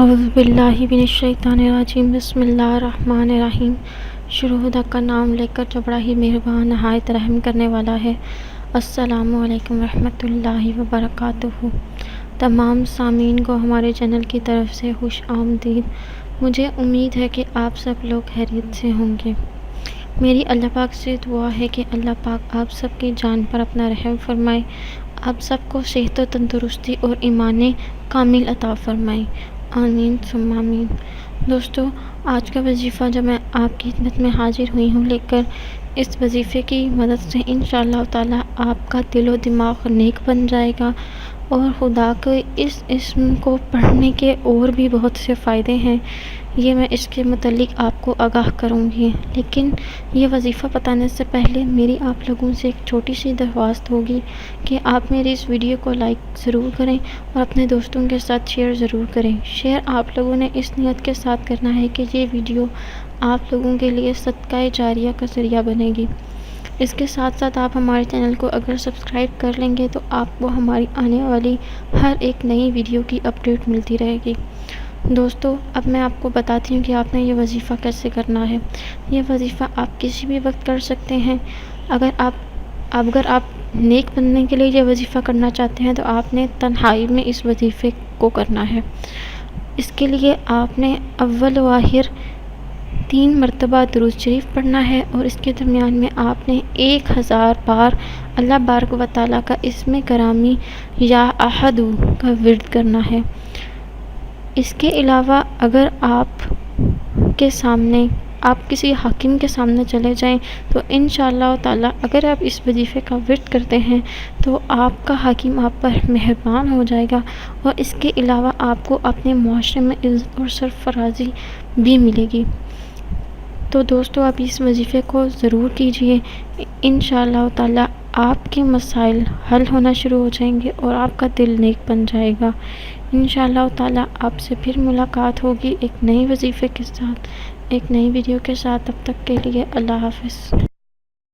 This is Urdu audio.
اعوذ باللہ من الشیطان الرجیم بسم اللہ الرحمن الرحیم۔ شروع خدا کا نام لے کر جو بڑا ہی مہربان نہایت رحم کرنے والا ہے۔ السلام علیکم ورحمۃ اللہ وبرکاتہ۔ تمام سامعین کو ہمارے چینل کی طرف سے خوش آمدید۔ مجھے امید ہے کہ آپ سب لوگ خیریت سے ہوں گے۔ میری اللہ پاک سے دعا ہے کہ اللہ پاک آپ سب کی جان پر اپنا رحم فرمائے، آپ سب کو صحت و تندرستی اور ایمان کامل عطا فرمائے، آمین ثم آمین۔ دوستو، آج کا وظیفہ جو میں آپ کی خدمت میں حاضر ہوئی ہوں لے کر، اس وظیفے کی مدد سے انشاءاللہ تعالی آپ کا دل و دماغ نیک بن جائے گا، اور خدا کے اس اسم کو پڑھنے کے اور بھی بہت سے فائدے ہیں، یہ میں اس کے متعلق آپ کو آگاہ کروں گی۔ لیکن یہ وظیفہ بتانے سے پہلے میری آپ لوگوں سے ایک چھوٹی سی درخواست ہوگی کہ آپ میری اس ویڈیو کو لائک ضرور کریں اور اپنے دوستوں کے ساتھ شیئر ضرور کریں۔ شیئر آپ لوگوں نے اس نیت کے ساتھ کرنا ہے کہ یہ ویڈیو آپ لوگوں کے لیے صدقہ جاریہ کا ذریعہ بنے گی۔ اس کے ساتھ ساتھ آپ ہمارے چینل کو اگر سبسکرائب کر لیں گے تو آپ کو ہماری آنے والی ہر ایک نئی ویڈیو کی اپڈیٹ ملتی رہے گی۔ دوستو، اب میں آپ کو بتاتی ہوں کہ آپ نے یہ وظیفہ کیسے کرنا ہے۔ یہ وظیفہ آپ کسی بھی وقت کر سکتے ہیں۔ اگر آپ نیک بننے کے لیے یہ وظیفہ کرنا چاہتے ہیں تو آپ نے تنہائی میں اس وظیفے کو کرنا ہے۔ اس کے لیے آپ نے اول و آخر 3 مرتبہ درود شریف پڑھنا ہے، اور اس کے درمیان میں آپ نے 1000 بار اللہ بارک و تعالیٰ کا اسم گرامی یا احد کا ورد کرنا ہے۔ اس کے علاوہ اگر آپ کسی حاکم کے سامنے چلے جائیں تو انشاءاللہ تعالیٰ اگر آپ اس وظیفے کا ورد کرتے ہیں تو آپ کا حاکم آپ پر مہربان ہو جائے گا، اور اس کے علاوہ آپ کو اپنے معاشرے میں عزت اور سرفرازی بھی ملے گی۔ تو دوستو، آپ اس وظیفے کو ضرور کیجئے، انشاءاللہ تعالیٰ آپ کے مسائل حل ہونا شروع ہو جائیں گے اور آپ کا دل نیک بن جائے گا۔ انشاءاللہ تعالیٰ آپ سے پھر ملاقات ہوگی ایک نئی وظیفے کے ساتھ، ایک نئی ویڈیو کے ساتھ۔ تب تک کے لیے اللہ حافظ۔